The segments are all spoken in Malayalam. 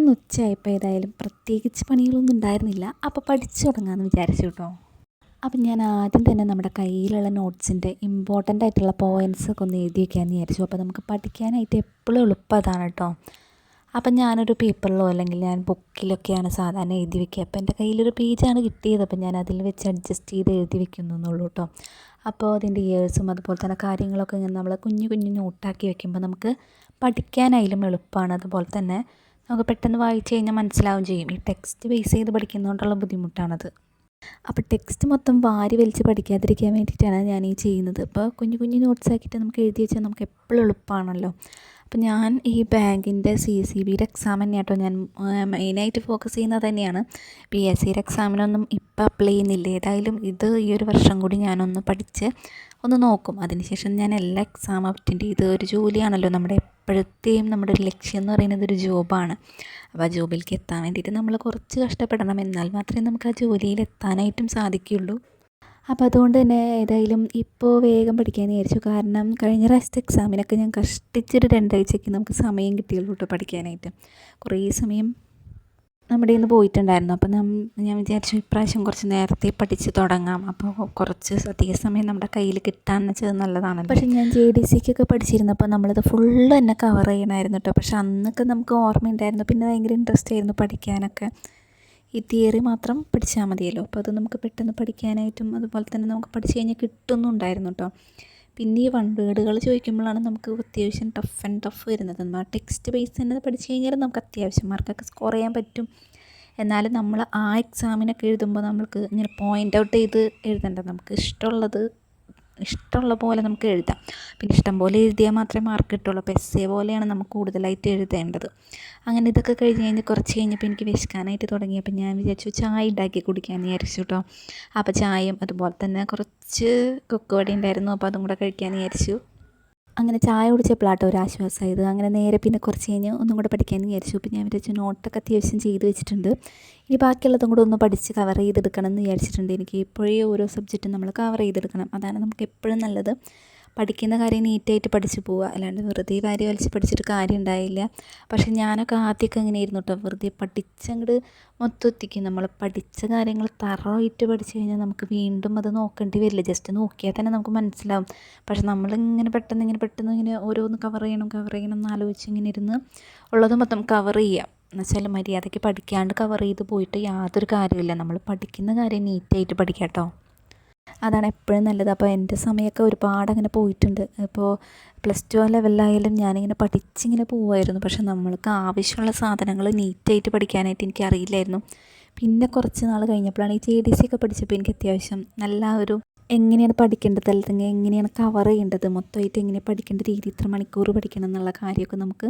ഒന്ന് ഉച്ചയായപ്പോൾ ഏതായാലും പ്രത്യേകിച്ച് പണികളൊന്നും ഉണ്ടായിരുന്നില്ല. അപ്പോൾ പഠിച്ചു തുടങ്ങാമെന്ന് വിചാരിച്ചു കേട്ടോ. അപ്പം ഞാൻ ആദ്യം തന്നെ നമ്മുടെ കയ്യിലുള്ള നോട്ട്സിൻ്റെ ഇമ്പോർട്ടൻ്റ് ആയിട്ടുള്ള പോയിൻറ്റ്സൊക്കെ ഒന്ന് എഴുതി വയ്ക്കാമെന്ന് വിചാരിച്ചു. അപ്പോൾ നമുക്ക് പഠിക്കാനായിട്ട് എപ്പോഴും എളുപ്പം അതാണ് കേട്ടോ. അപ്പം ഞാനൊരു പേപ്പറിലോ അല്ലെങ്കിൽ ഞാൻ ബുക്കിലൊക്കെയാണ് സാധാരണ എഴുതി വയ്ക്കുക. അപ്പോൾ എൻ്റെ കയ്യിലൊരു പേജാണ് കിട്ടിയത്. അപ്പം ഞാൻ അതിൽ വെച്ച് അഡ്ജസ്റ്റ് ചെയ്ത് എഴുതി വയ്ക്കുന്നുള്ളൂ കേട്ടോ. അപ്പോൾ അതിൻ്റെ ഇയേഴ്സും അതുപോലെ തന്നെ കാര്യങ്ങളൊക്കെ ഇങ്ങനെ നമ്മൾ കുഞ്ഞു കുഞ്ഞു നോട്ടാക്കി വെക്കുമ്പോൾ നമുക്ക് പഠിക്കാനായാലും എളുപ്പമാണ്. അതുപോലെ തന്നെ നമുക്ക് പെട്ടെന്ന് വായിച്ച് കഴിഞ്ഞാൽ മനസ്സിലാവുകയും ചെയ്യും. ഈ ടെക്സ്റ്റ് ബേസ് ചെയ്ത് പഠിക്കുന്നതുകൊണ്ടുള്ള ബുദ്ധിമുട്ടാണത്. അപ്പോൾ ടെക്സ്റ്റ് മൊത്തം വാരി വലിച്ച് പഠിക്കാതിരിക്കാൻ വേണ്ടിയിട്ടാണ് ഞാൻ ഈ ചെയ്യുന്നത്. അപ്പോൾ കുഞ്ഞു കുഞ്ഞു നോട്ട്സ് ആക്കിയിട്ട് നമുക്ക് എഴുതി വെച്ചാൽ നമുക്ക് എപ്പോഴും എളുപ്പമാണല്ലോ. അപ്പോൾ ഞാൻ ഈ ബാങ്കിൻ്റെ CCBയുടെ എക്സാം തന്നെയാണ് കേട്ടോ ഞാൻ മെയിനായിട്ട് ഫോക്കസ് ചെയ്യുന്നത് തന്നെയാണ്. PSCയുടെ എക്സാമിനൊന്നും ഇപ്പം അപ്ലൈ ചെയ്യുന്നില്ല. ഏതായാലും ഇത് ഈ ഒരു വർഷം കൂടി ഞാനൊന്ന് പഠിച്ച് ഒന്ന് നോക്കും. അതിനുശേഷം ഞാൻ എല്ലാ എക്സാം അറ്റൻഡ് ചെയ്ത് ഒരു ജോലിയാണല്ലോ നമ്മുടെ എപ്പോഴത്തെയും നമ്മുടെ ഒരു ലക്ഷ്യം എന്ന് പറയുന്നത് ഒരു ജോബാണ്. അപ്പോൾ ആ ജോബിലേക്ക് എത്താൻ വേണ്ടിയിട്ട് നമ്മൾ കുറച്ച് കഷ്ടപ്പെടണം. എന്നാൽ മാത്രമേ നമുക്ക് ആ ജോലിയിൽ എത്താനായിട്ടും സാധിക്കുകയുള്ളൂ. അപ്പോൾ അതുകൊണ്ട് തന്നെ ഏതായാലും ഇപ്പോൾ വേഗം പഠിക്കാമെന്ന് വിചാരിച്ചു. കാരണം കഴിഞ്ഞ പ്രാവശ്യത്തെ എക്സാമിനൊക്കെ ഞാൻ കഷ്ടിച്ചൊരു 2 ആഴ്ചയ്ക്ക് നമുക്ക് സമയം കിട്ടിയുള്ളൂ കേട്ടോ പഠിക്കാനായിട്ട്. കുറേ സമയം നമ്മുടെ കയ്യിൽ നിന്ന് പോയിട്ടുണ്ടായിരുന്നു. അപ്പോൾ ഞാൻ വിചാരിച്ചു ഇപ്രാവശ്യം കുറച്ച് നേരത്തെ പഠിച്ച് തുടങ്ങാം. അപ്പോൾ കുറച്ച് അധിക സമയം നമ്മുടെ കയ്യിൽ കിട്ടാന്ന് വെച്ചത് നല്ലതാണല്ലോ. പക്ഷേ ഞാൻ JDCക്കൊക്കെ പഠിച്ചിരുന്നപ്പോൾ നമ്മളത് ഫുള്ള് തന്നെ കവർ ചെയ്യണമായിരുന്നു കേട്ടോ. പക്ഷെ അന്നൊക്കെ നമുക്ക് ഓർമ്മയുണ്ടായിരുന്നു. പിന്നെ ഭയങ്കര ഇൻട്രസ്റ്റ് ആയിരുന്നു പഠിക്കാനൊക്കെ. ഈ തിയറി മാത്രം പഠിച്ചാൽ മതിയല്ലോ. അപ്പോൾ അത് നമുക്ക് പെട്ടെന്ന് പഠിക്കാനായിട്ടും അതുപോലെ തന്നെ നമുക്ക് പഠിച്ച് കഴിഞ്ഞാൽ കിട്ടുന്നുണ്ടായിരുന്നു കേട്ടോ. പിന്നെ ഈ വൺ വേർഡുകൾ ചോദിക്കുമ്പോഴാണ് നമുക്ക് അത്യാവശ്യം ടഫ് വരുന്നത്. നമ്മൾ ടെക്സ്റ്റ് ബേസ് തന്നെ പഠിച്ചു കഴിഞ്ഞാൽ നമുക്ക് അത്യാവശ്യം മാർക്കൊക്കെ സ്കോർ ചെയ്യാൻ പറ്റും. എന്നാലും നമ്മൾ ആ എക്സാമിനൊക്കെ എഴുതുമ്പോൾ നമ്മൾക്ക് ഇങ്ങനെ പോയിൻ്റ് ഔട്ട് ചെയ്ത് എഴുതേണ്ടത്. നമുക്ക് ഇഷ്ടമുള്ള പോലെ നമുക്ക് എഴുതാം. പിന്നെ ഇഷ്ടം പോലെ എഴുതിയാൽ മാത്രമേ മാർക്ക് കിട്ടുള്ളൂ. അപ്പോൾ essay പോലെയാണ് നമുക്ക് കൂടുതലായിട്ട് എഴുതേണ്ടത്. അങ്ങനെ ഇതൊക്കെ കഴിഞ്ഞ് കുറച്ച് കഴിഞ്ഞപ്പോൾ എനിക്ക് വിശക്കാനായിട്ട് തുടങ്ങിയപ്പോൾ ഞാൻ വിചാരിച്ചു ചായ ഉണ്ടാക്കി കുടിക്കാമെന്ന് വിചാരിച്ചു കേട്ടോ. അപ്പോൾ ചായയും അതുപോലെ തന്നെ കുറച്ച് കൊക്കുവട ഉണ്ടായിരുന്നു. അപ്പോൾ അതും കൂടെ കഴിക്കാമെന്ന് വിചാരിച്ചു. അങ്ങനെ ചായ കുടിച്ചപ്പോഴാട്ടോ ഒരു ആശ്വാസമായത്. അങ്ങനെ നേരെ പിന്നെ കുറച്ച് കഴിഞ്ഞ് ഒന്നും കൂടെ പഠിക്കാമെന്ന് വിചാരിച്ചു. അപ്പോൾ ഞാൻ വിചാരിച്ചു നോട്ടൊക്കെ അത്യാവശ്യം ചെയ്ത് വെച്ചിട്ടുണ്ട്. ഇനി ബാക്കിയുള്ളതും കൂടെ ഒന്ന് പഠിച്ച് കവർ ചെയ്തെടുക്കണം എന്ന് വിചാരിച്ചിട്ടുണ്ട്. എനിക്ക് ഇപ്പോഴേ ഓരോ സബ്ജക്റ്റും നമ്മൾ കവർ ചെയ്തെടുക്കണം. അതാണ് നമുക്ക് എപ്പോഴും നല്ലത്. പഠിക്കുന്ന കാര്യം നീറ്റായിട്ട് പഠിച്ച് പോവുക. അല്ലാണ്ട് വെറുതെ കാര്യം വലിച്ച് പഠിച്ചിട്ട് കാര്യം ഉണ്ടായില്ല. പക്ഷേ ഞാനൊക്കെ ആദ്യമൊക്കെ അങ്ങനെയായിരുന്നു കേട്ടോ. വെറുതെ പഠിച്ചങ്ങോട്ട് മൊത്തം നമ്മൾ പഠിച്ച കാര്യങ്ങൾ തറവായിട്ട് പഠിച്ചു കഴിഞ്ഞാൽ നമുക്ക് വീണ്ടും അത് നോക്കേണ്ടി വരില്ല. ജസ്റ്റ് നോക്കിയാൽ തന്നെ നമുക്ക് മനസ്സിലാവും. പക്ഷെ നമ്മളിങ്ങനെ പെട്ടെന്ന് ഇങ്ങനെ ഓരോന്ന് കവർ ചെയ്യണം എന്ന് ആലോചിച്ച് ഇങ്ങനെ ഇരുന്ന് ഉള്ളത് മൊത്തം കവർ ചെയ്യുക. എന്നുവെച്ചാൽ മര്യാദയ്ക്ക് പഠിക്കാണ്ട് കവർ ചെയ്ത് പോയിട്ട് യാതൊരു കാര്യമില്ല. നമ്മൾ പഠിക്കുന്ന കാര്യം നീറ്റായിട്ട് പഠിക്കാം കേട്ടോ. അതാണ് എപ്പോഴും നല്ലത്. അപ്പോൾ എൻ്റെ സമയമൊക്കെ ഒരുപാട് അങ്ങനെ പോയിട്ടുണ്ട്. ഇപ്പോൾ +2 ലെവലിലായാലും ഞാനിങ്ങനെ പഠിച്ചിങ്ങനെ പോവുമായിരുന്നു. പക്ഷെ നമ്മൾക്ക് ആവശ്യമുള്ള സാധനങ്ങൾ നീറ്റായിട്ട് പഠിക്കാനായിട്ട് എനിക്കറിയില്ലായിരുന്നു. പിന്നെ കുറച്ച് നാൾ കഴിഞ്ഞപ്പോഴാണ് ഈ JDC ഒക്കെ പഠിച്ചപ്പോൾ എനിക്ക് അത്യാവശ്യം നല്ല ഒരു എങ്ങനെയാണ് പഠിക്കേണ്ടത് അല്ലെങ്കിൽ എങ്ങനെയാണ് കവർ ചെയ്യേണ്ടത് മൊത്തമായിട്ട് എങ്ങനെ പഠിക്കേണ്ട രീതി ഇത്ര മണിക്കൂർ പഠിക്കണം എന്നുള്ള കാര്യമൊക്കെ നമുക്ക്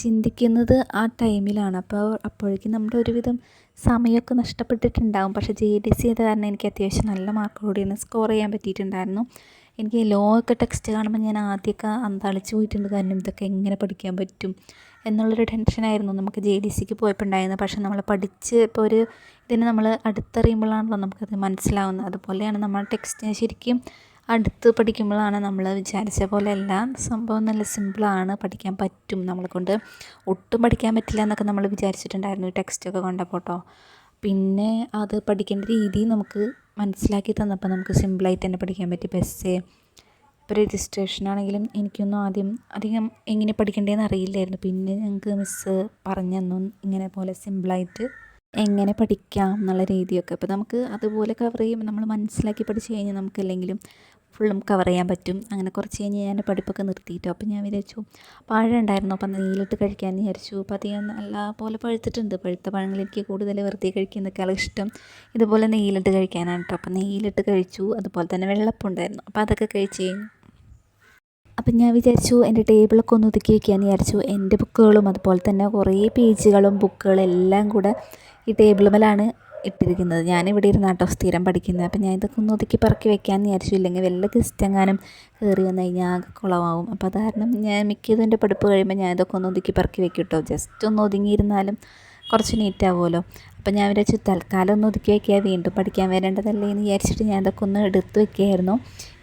ചിന്തിക്കുന്നത് ആ ടൈമിലാണ്. അപ്പോഴേക്കും നമ്മുടെ ഒരുവിധം സമയമൊക്കെ നഷ്ടപ്പെട്ടിട്ടുണ്ടാകും. പക്ഷേ JDC ചെയ്ത കാരണം എനിക്ക് അത്യാവശ്യം നല്ല മാർക്കോടെയാണ് സ്കോർ ചെയ്യാൻ പറ്റിയിട്ടുണ്ടായിരുന്നു. എനിക്ക് ലോ ഒക്കെ ടെക്സ്റ്റ് കാണുമ്പോൾ ഞാൻ ആദ്യമൊക്കെ അന്താളിച്ച് പോയിട്ടുണ്ട്. കാരണം ഇതൊക്കെ എങ്ങനെ പഠിക്കാൻ പറ്റും എന്നുള്ളൊരു ടെൻഷനായിരുന്നു നമുക്ക് JDCക്ക് പോയപ്പോൾ ഉണ്ടായിരുന്നത്. പക്ഷേ നമ്മൾ പഠിച്ച് ഇപ്പോൾ ഒരു ഇതിന് നമ്മൾ അടുത്തറിയുമ്പോഴാണല്ലോ നമുക്കത് മനസ്സിലാവുന്നത്. അതുപോലെയാണ് നമ്മൾ ടെക്സ്റ്റിനെ ശരിക്കും അടുത്ത് പഠിക്കുമ്പോഴാണ് നമ്മൾ വിചാരിച്ച പോലെ എല്ലാ സംഭവം നല്ല സിമ്പിളാണ്, പഠിക്കാൻ പറ്റും. നമ്മളെ കൊണ്ട് ഒട്ടും പഠിക്കാൻ പറ്റില്ല എന്നൊക്കെ നമ്മൾ വിചാരിച്ചിട്ടുണ്ടായിരുന്നു ഈ ടെക്സ്റ്റൊക്കെ കണ്ടപ്പോൾ കേട്ടോ. പിന്നെ അത് പഠിക്കേണ്ട രീതി നമുക്ക് മനസ്സിലാക്കി തന്നപ്പോൾ നമുക്ക് സിമ്പിളായിട്ട് തന്നെ പഠിക്കാൻ പറ്റി. essay ഇപ്പോൾ രജിസ്ട്രേഷൻ ആണെങ്കിലും എനിക്കൊന്നും ആദ്യം അധികം എങ്ങനെ പഠിക്കേണ്ടതെന്ന് അറിയില്ലായിരുന്നു. പിന്നെ ഞങ്ങൾക്ക് മിസ്സ് പറഞ്ഞു തന്നു ഇങ്ങനെ പോലെ സിമ്പിളായിട്ട് എങ്ങനെ പഠിക്കാം എന്നുള്ള രീതിയൊക്കെ. അപ്പോൾ നമുക്ക് അതുപോലെ കവർ ചെയ്യുമ്പോൾ നമ്മൾ മനസ്സിലാക്കി പഠിച്ചു കഴിഞ്ഞാൽ നമുക്ക് അല്ലെങ്കിലും ഫുള്ളും കവർ ചെയ്യാൻ പറ്റും. അങ്ങനെ കുറച്ച് കഴിഞ്ഞ് ഞാൻ പഠിപ്പൊക്കെ നിർത്തിയിട്ടോ. അപ്പോൾ ഞാൻ വിചാരിച്ചു പഴം ഉണ്ടായിരുന്നു. അപ്പോൾ നെയ്യിലിട്ട് കഴിക്കാമെന്ന് വിചാരിച്ചു. അപ്പോൾ അത് ഞാൻ നല്ല പോലെ പഴുത്തിട്ടുണ്ട്. പഴുത്ത പഴങ്ങൾ എനിക്ക് കൂടുതൽ വെറുതെ കഴിക്കുന്നതൊക്കെയാണ് ഇഷ്ടം. ഇതുപോലെ നെയ്യിലിട്ട് കഴിക്കാനാണ് കേട്ടോ. അപ്പോൾ നെയ്യിലിട്ട് കഴിച്ചു. അതുപോലെ തന്നെ വെള്ളപ്പം ഉണ്ടായിരുന്നു. അപ്പോൾ അതൊക്കെ കഴിച്ച് കഴിഞ്ഞു. അപ്പം ഞാൻ വിചാരിച്ചു എൻ്റെ ടേബിളൊക്കെ ഒന്ന് ഒതുക്കി വയ്ക്കാമെന്ന് വിചാരിച്ചു. എൻ്റെ ബുക്കുകളും അതുപോലെ തന്നെ കുറേ പേജുകളും ബുക്കുകളും എല്ലാം കൂടെ ഈ ടേബിളുമേലാണ് ഇട്ടിരിക്കുന്നത്. ഞാനിവിടെ ഇരുന്നാട്ടോ സ്ഥിരം പഠിക്കുന്നത്. അപ്പം ഞാൻ ഇതൊക്കെ ഒന്ന് ഒതുക്കി പറക്കി വെക്കാമെന്ന് വിചാരിച്ചു. ഇല്ലെങ്കിൽ വല്ല ഗസ്റ്റ് എങ്ങാനും കയറി വന്നു കഴിഞ്ഞാൽ ആകെ കുളമാവും. അപ്പോൾ അത് കാരണം ഞാൻ മിക്കതും എൻ്റെ പഠിപ്പ് കഴിയുമ്പോൾ ഞാൻ ഇതൊക്കെ ഒന്ന് ഒതുക്കി പറക്കി വെക്കും കേട്ടോ. ജസ്റ്റ് ഒന്ന് ഒതുങ്ങിയിരുന്നാലും കുറച്ച് നീറ്റാവുമല്ലോ. അപ്പോൾ ഞാൻ വിചാരിച്ചു തൽക്കാലം ഒന്ന് ഒതുക്കി വയ്ക്കുക, വീണ്ടും പഠിക്കാൻ വരേണ്ടതല്ലേ എന്ന് വിചാരിച്ചിട്ട് ഞാൻ ഇതൊക്കെ ഒന്ന് എടുത്ത് വയ്ക്കുകയായിരുന്നു.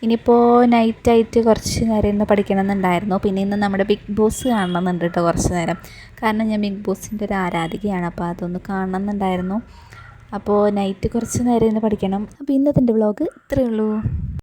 ഇനിയിപ്പോൾ നൈറ്റായിട്ട് കുറച്ച് നേരം ഇന്ന് പഠിക്കണമെന്നുണ്ടായിരുന്നു. പിന്നെ ഇന്ന് നമ്മുടെ ബിഗ് ബോസ് കാണണമെന്നുണ്ട് കേട്ടോ കുറച്ച് നേരം. കാരണം ഞാൻ ബിഗ് ബോസിൻ്റെ ഒരു ആരാധികയാണ്. അപ്പോൾ അതൊന്ന് കാണണമെന്നുണ്ടായിരുന്നു. അപ്പോൾ നൈറ്റ് കുറച്ച് നേരം ഇന്ന് പഠിക്കണം. അപ്പോൾ ഇന്നത്തെ എൻ്റെ വ്ളോഗ് ഇത്രയേ ഉള്ളൂ.